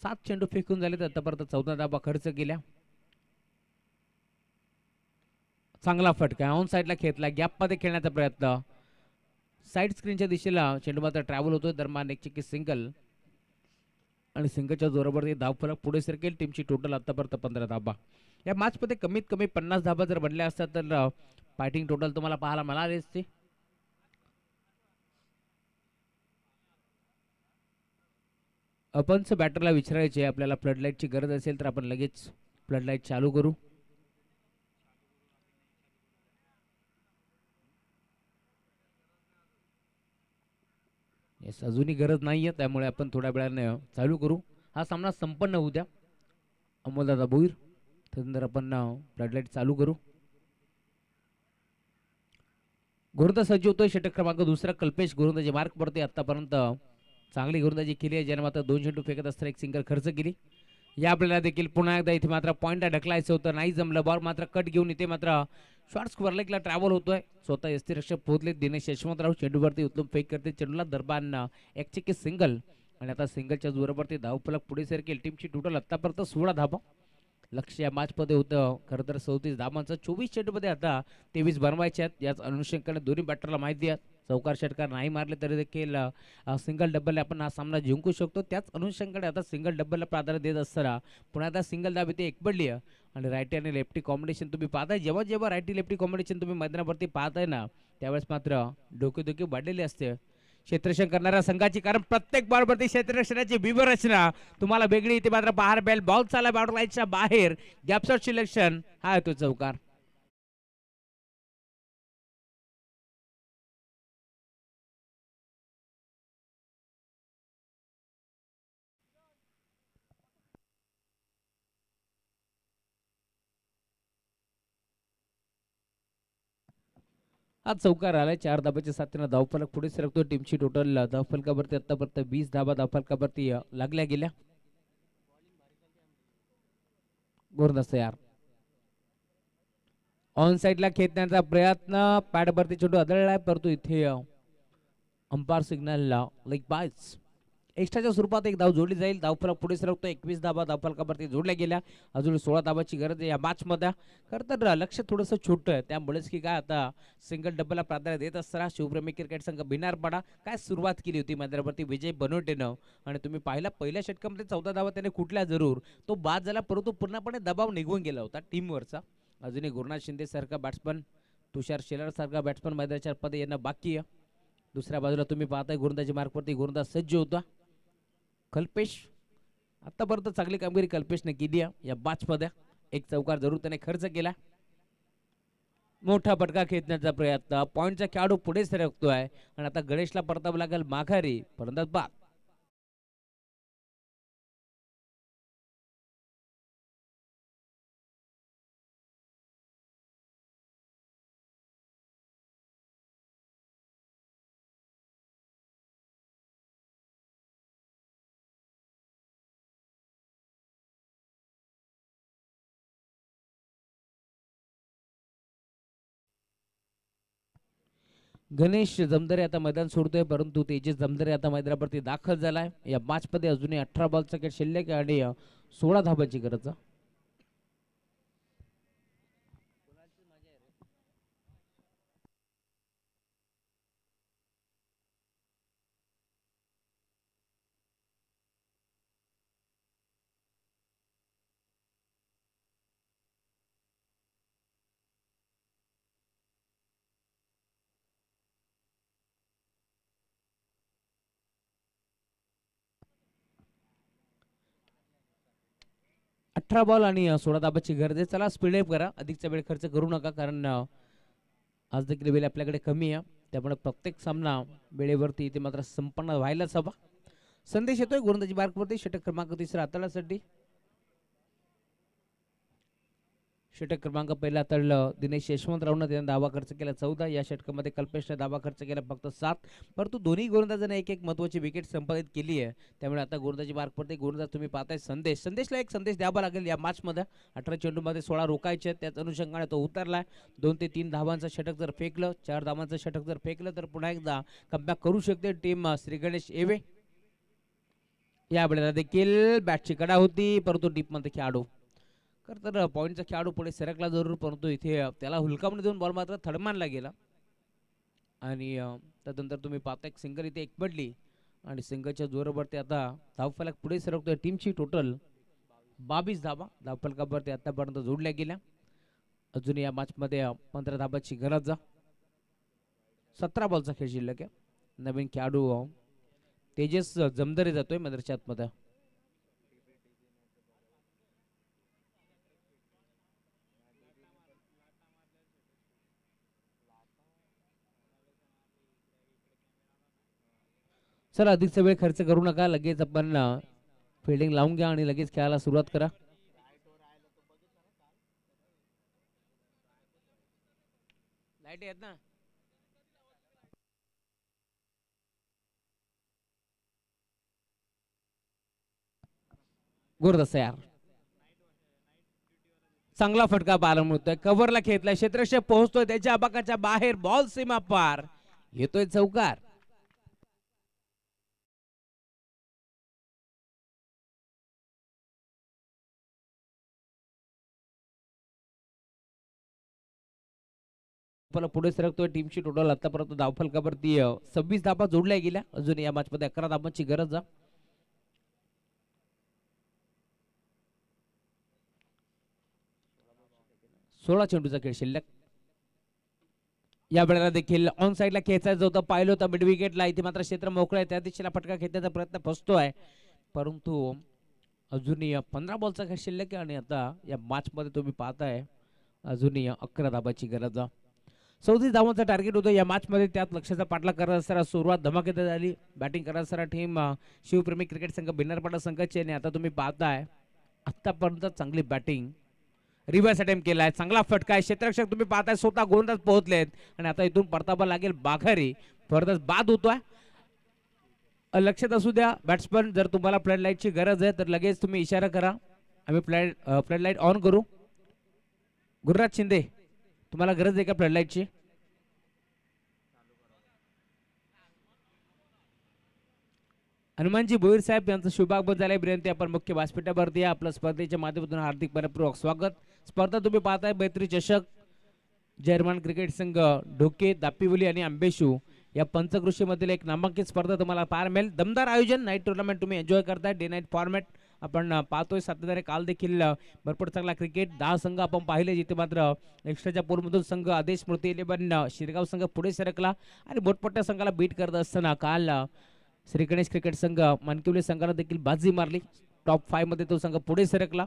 7 चेंडू फेकून झाले. आतापर्यंत 14 धावा खर्च केल्या. चांगला फटका ऑन साईडला खेळला. गॅपमध्ये खेळण्याचा प्रयत्न. साईड स्क्रीनच्या दिशेला चेंडू मात्र ट्रॅव्हल होतोय. दरम्यान एक चिक्की सिंगल आणि सिंगलच्या जोरावरती धावफलक पुढे सरकेल. टीमची टोटल आतापर्यंत 15 धावा. या मॅचमध्ये कमीत कमी 50 धावा जर बनल्या असतात तर फायटिंग टोटल तुम्हाला पाहायला मिळाली असते. अपंच बॅटरला विचारायचे आपल्याला फ्लडलाईटची गरज असेल तर आपण लगेच फ्लडलाईट चालू करू. येस अजूनही गरज नाहीये त्यामुळे आपण थोड्या वेळाने चालू करू. हा सामना संपन्न होऊ द्या. अमोलदादा भोईर त्यानंतर आपण फ्लडलाईट चालू करू. गोलंदाज सज्ज होतोय. षटक क्रमांक दुसरा कल्पेश गोलंदाजी मार्क पडते. आतापर्यंत चांगली गोलंदाजी केली आहे. ज्याने मात्र 2 चेंडू फेकत असताना एक सिंगल खर्च केली. या आपल्याला देखील पुन्हा एकदा इथे मात्र पॉईंटला ढकलायचं होतं. नाही जमलं. बॉल मात्र कट घेऊन इथे मात्र शॉर्ट स्क्वेअर लेगला ट्रॅव्हल होतोय. स्वतः यष्टीरक्षक पोहोचले. दिनेश यशवंतराव चेंडूवरती उत्तम फेक करते. चेंडूला दरबान एक चिक्की सिंगल आणि आता सिंगलच्या जोरावरती धावफलक पुढे सरकेल. टीमची टोटल आतापर्यंत 16 धावा. लक्ष या मॅचमध्ये होतं खरं तर 34 धावांचं. 24 चेंडूमध्ये आता 23 बनवायचे आहेत. याच अनुषंगाने दोन्ही बॅटरला माहिती आहे चौकार षटकार नाही मारले तरी देखील सिंगल डबल आपण हा सामना जिंकू शकतो. त्याच अनुषंगाने आता सिंगल डबलला प्राधान्य देत असताना पुन्हा आता सिंगल धाव इथे एकबडली आहे आणि रायटी आणि लेफ्टी कॉम्बिनेशन तुम्ही पाहताय. जेव्हा जेव्हा रायटी लेफ्टी कॉम्बिनेशन तुम्ही मैदानावरती पाहताय ना त्यावेळेस मात्र डोकेदुखी वाढलेली असते क्षेत्ररक्षण करणाऱ्या संघाची. कारण प्रत्येक बॉलवरती क्षेत्ररक्षणाची व्यूहरचना तुम्हाला वेगळी इथे मात्र बाहेर बेल बॉल चालला बॉर्डर लाईनच्या बाहेर. गॅपशॉट सिलेक्शन हा येतो चौकार. आज चौकार आलाय. 4 धाबाच्या साथीनं धावफलक पुढे सरकतो. टीमची टोटल धावफलकावरती आतापर्यंत 20 धाबा धावफलकावरती लागल्या गेल्या. गोलंदाज तयार. ऑन साईडला खेळण्याचा प्रयत्न. पॅडवरती चेंडू आदळलाय परंतु इथे अंपायर सिग्नल लेग बायच. एक्स्ट्राच्या स्वरूपात एक धाव जोडली जाईल. धावफलक पुढे सरकतो. 21 धाबा धावफलकावरती जोडल्या गेल्या. अजून 16 धाबाची गरज आहे या मॅचमध्ये. खरं तर लक्ष थोडंसं छोटं आहे त्यामुळेच की काय आता सिंगल डबलला प्राधान्य देत असताना शिवप्रेमी क्रिकेट संघ भिन्नारपाडा काय सुरुवात केली होती मैदानावरती विजय बनवटेनं. आणि तुम्ही पाहिला पहिल्या षटकामध्ये 14 धावा त्याने कुठल्या जरूर तो बाद झाला परंतु पूर्णपणे दबाव निघून गेला होता टीमवरचा. अजूनही गुरुनाथ शिंदे सारखा बॅट्समन तुषार शेलार सारखा बॅट्समन मैदानाच्या मध्ये येणं बाकी आहे. दुसऱ्या बाजूला तुम्ही पाहताय गोलंदाजी मार्कवरती गोलंदाज सज्ज होता कल्पेश. आतापर्यंत चांगली कामगिरी कल्पेशने केली आहे या मॅचमध्ये. एक चौकार जरूर त्याने खर्च केला. मोठा फटका खेचण्याचा प्रयत्न. पॉईंटचा खेळाडू पुढे सरकतोय आणि आता गणेशला परतावं लागेल माघारी. फलंदाज बाद. गणेश जमदरे आता मैदान सोडतोय, परंतु तेजस जमदरे आता मैदानावरती दाखल झालाय. या मॅच मध्ये अजूनही 18 बॉलचा खेळ शिल्लक आहे आणि 16 धाबांची गरज आहे. 18 बॉल आणि 16 धाबांची गरज आहे. चला स्पीड अप करा, अधिकचा वेळ खर्च करू नका, कारण आज देखील वेळ आपल्याकडे कमी आहे. त्यामुळे प्रत्येक सामना वेळेवरती इथे मात्र संपन्न व्हायलाच हवा. संदेश येतोय गोलंदाजी मार्कवरती षटक क्रमांक 3 हाताळण्यासाठी. षटक क्रमांक पहिला हाताळलं दिनेश यशवंतरावनं, त्याने धावा खर्च केला 14. या षटकामध्ये कल्पेशने धावा खर्च केला फक्त 7, परंतु दोन्ही गोलंदाजांनी एक एक महत्वाची विकेट संपादित केली आहे. त्यामुळे आता गोलंदाजी मार्कवरती गोलंदाज तुम्ही पाहताय संदेशला एक संदेश द्यावा लागेल. या मॅचमध्ये 18 चेंडूमध्ये 16 रोखायचे, त्याच अनुषंगाने तो उतरलाय. 2 ते 3 धावांचं षटक जर फेकलं, 4 धावांचं षटक जर फेकलं तर पुन्हा एकदा कमबॅक करू शकते टीम श्री गणेश एवे. या वेळेला देखील बॅटची कडा होती, परंतु डीपमध्ये खेळाडू तर पॉईंटचा खेळाडू पुढे सरकला जरूर, परंतु इथे त्याला हुलकावणी देऊन बॉल मात्र थडमानला गेला. आणि त्यानंतर तुम्ही पाहता एक सिंगल इथे एक पडली आणि सिंगलच्या जोरावरती आता धावफलक पुढे सरकतोय. टीमची टोटल 22 धावा धावफलकावरती आतापर्यंत जोडल्या गेल्या. अजून या मॅचमध्ये 15 धाबाची गरज. 17 बॉलचा खेळ शिल्लक आहे. नवीन खेळाडू तेजस जमदरे जातोय मैदानाच्या आतमध्ये. चला अधिकचा वेळ खर्च करू नका, लगेच आपण फिल्डिंग लावून घ्या आणि लगेच खेळायला सुरुवात करा. लाईट आहेत ना. गुरदस यार, चांगला फटका पाहायला मिळतोय. कव्हरला खेळतलाय, क्षेत्ररक्षक पोहोचतोय त्याच्या आबाकाच्या बाहेर, बॉल सीमा पार, येतोय चौकार. पुढे सरकतोय. टीमची टोटल आतापर्यंत धावफलकावरती 26 धाबा जोडल्या गेल्या. अजून या मॅच मध्ये 11 धाबांची गरज आहे. सोळा चेंडूचा खेळ शिल्लक. या वेळेला देखील ऑन साईडला खेचायचं होतं, पाहिलं होतं मिड विकेटला, इथे मात्र क्षेत्र मोकळं आहे, त्या दिशेला फटका खेचण्याचा प्रयत्न फसतोय, परंतु अजूनही 15 बॉलचा खेळ शिल्लक आहे. आणि आता या मॅच मध्ये तुम्ही पाहताय अजूनही 11 धाबाची गरज. 34 धावांचा टार्गेट होतं या मॅच मध्ये. त्यात लक्षाचा पाठलाग करत असताना सुरुवात धमाकेदार झाली. बॅटिंग करत असताना टीम शिवप्रेमी क्रिकेट संघ भिन्नरपाडा संघाची, आणि आता तुम्ही पाहताय आतापर्यंत चांगली बॅटिंग. रिव्हर्स अटेम्प्ट केलाय, चांगला फटका आहे. क्षेत्ररक्षक तुम्ही पाहताय स्वतः गोलंदाज पोहोचलेत आणि आता इथून परतावा लागेल बाघारी. फरदच बाद होतोय. लक्षात असू द्या बॅट्समन, जर तुम्हाला फ्लड लाईटची गरज आहे तर लगेच तुम्ही इशारा करा, आम्ही फ्लड लाईट ऑन करू. गुरुराज शिंदे, तुम्हाला गरज आहे का फ्लड लाईटची? हनुमानजी भोईर साहेब यांचं शुभागमन झालंय. विनंती आपण मुख्य व्यासपीठावरती आपलं स्पर्धेच्या माध्यमातून हार्दिक मनपूर्वक स्वागत. स्पर्धा तुम्ही पाहताय मैत्री चषक. जर्मन क्रिकेट संघ ढोके, दापिवली आणि आंबेशू या पंचकृषीमधील एक नामांकित स्पर्धा तुम्हाला पाहायला मिळेल. दमदार आयोजन, नाईट टुर्नामेंट तुम्ही एन्जॉय करताय. डे नाईट फॉर्मॅट आपण पाहतोय. सातत्याने काल देखील भरपूर चांगला क्रिकेट. 10 संघ आपण पाहिले, जिथे मात्र एक्स्ट्राच्या पोलमधून संघ आदेश स्मृती 11 शिरगाव संघ पुढे सरकला आणि मोठमोठ्या संघाला बीट करत असताना काल श्री गणेश क्रिकेट संघ मानकिवली संघाला देखील बाजी मारली. टॉप 5 मध्ये तो संघ पुढे सरकला.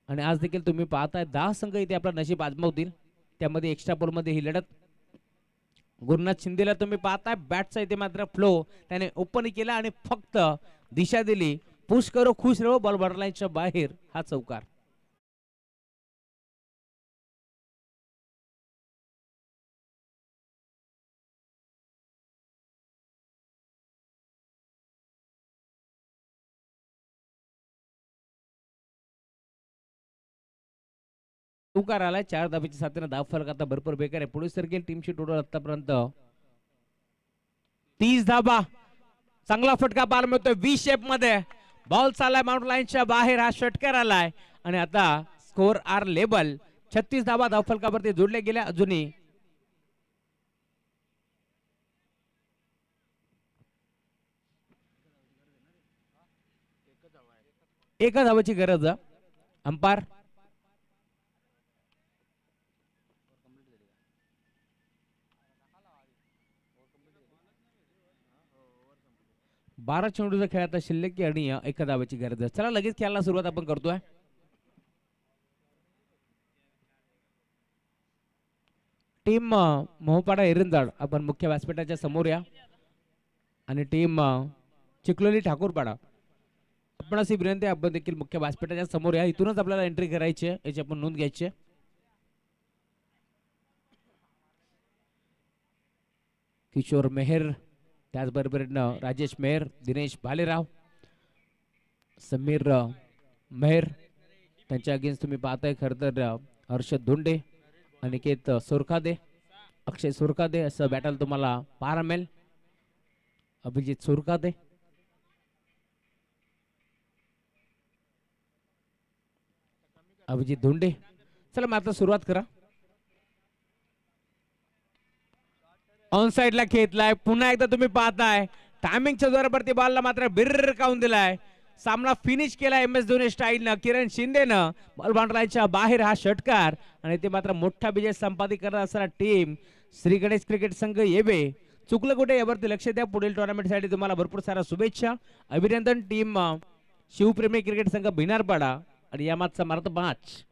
आणि आज देखील तुम्ही पाहताय 10 संघ इथे आपला नशीब आजमावतील. त्यामध्ये एक्स्ट्रा पोल मध्ये ही लढत. गुरुनाथ शिंदेला तुम्ही पाहताय बॅटचा इथे मात्र फ्लो त्याने ओपन केला आणि फक्त दिशा दिली, पुश करो खुश रहो, बॉल बॉर्डरलाईनच्या बाहेर, हा चौकार. चौकार आलाय. 4 धाबीच्या साथीने धाव फलक आता भरपूर बेकार आहे. पुढे सरकेल टीमची टोटल आतापर्यंत 30 धाबा, चांगला फटका पाहायला मिळतोय व्ही शेप मध्ये. बॉल चाललाय माउंट लाईनच्या बाहेर, हा षटकार आलाय आणि आता स्कोर आर लेबल. 36 धाबा धावफलकावरती जोडले गेल्या. अजूनही एका धावाची गरज. अंपायर 12 चेंडूचा खेळ आता शिल्लक आणि एका धावाची गरज. चला लगेच खेळायला सुरुवात आपण करतोय. टीम मोहपाडा एरंजाड आपण मुख्य व्यासपीठाच्या समोर या आणि टीम चिखलोली ठाकूरपाडा आपण अशी विनंती, आपण देखील मुख्य व्यासपीठाच्या समोर या. इथूनच आपल्याला एंट्री करायची आहे, याची आपण नोंद घ्यायची. किशोर मेहर, त्याचबरोबर राजेश मेहर, दिनेश भालेराव, समीर मेहर, त्यांच्या अगेन्स्ट तुम्ही पाहताय खरं तर हर्षद धोंडे, अनिकेत सोरखादे, अक्षय सोरखादे असं बॅटल तुम्हाला पाहायला मिळेल. अभिजित सोरखादे, अभिजित धोंडे. चला मग आता सुरुवात करा. ऑन साइडला खेळलाय, पुन्हा एकदा तुम्ही पाहताय टायमिंगच्या जोरावरती बॉलला मात्र बिर्र काऊन दिलाय. सामना फिनिश केला MS धोनी स्टाईलनं, किरण शिंदेनं. बॉल बाउंड्रीच्या बाहेर, हा षटकार आणि ते मात्र मोठा विजय संपादित करत असणारा टीम श्री गणेश क्रिकेट संघ येवे. चुकलं कुठे यावरती लक्ष द्या. पुढील टुर्नामेंटसाठी तुम्हाला भरपूर सारा शुभेच्छा, अभिनंदन. टीम शिवप्रेमी क्रिकेट संघ भिनारपाडा आणि यामागचा मार्ग 5.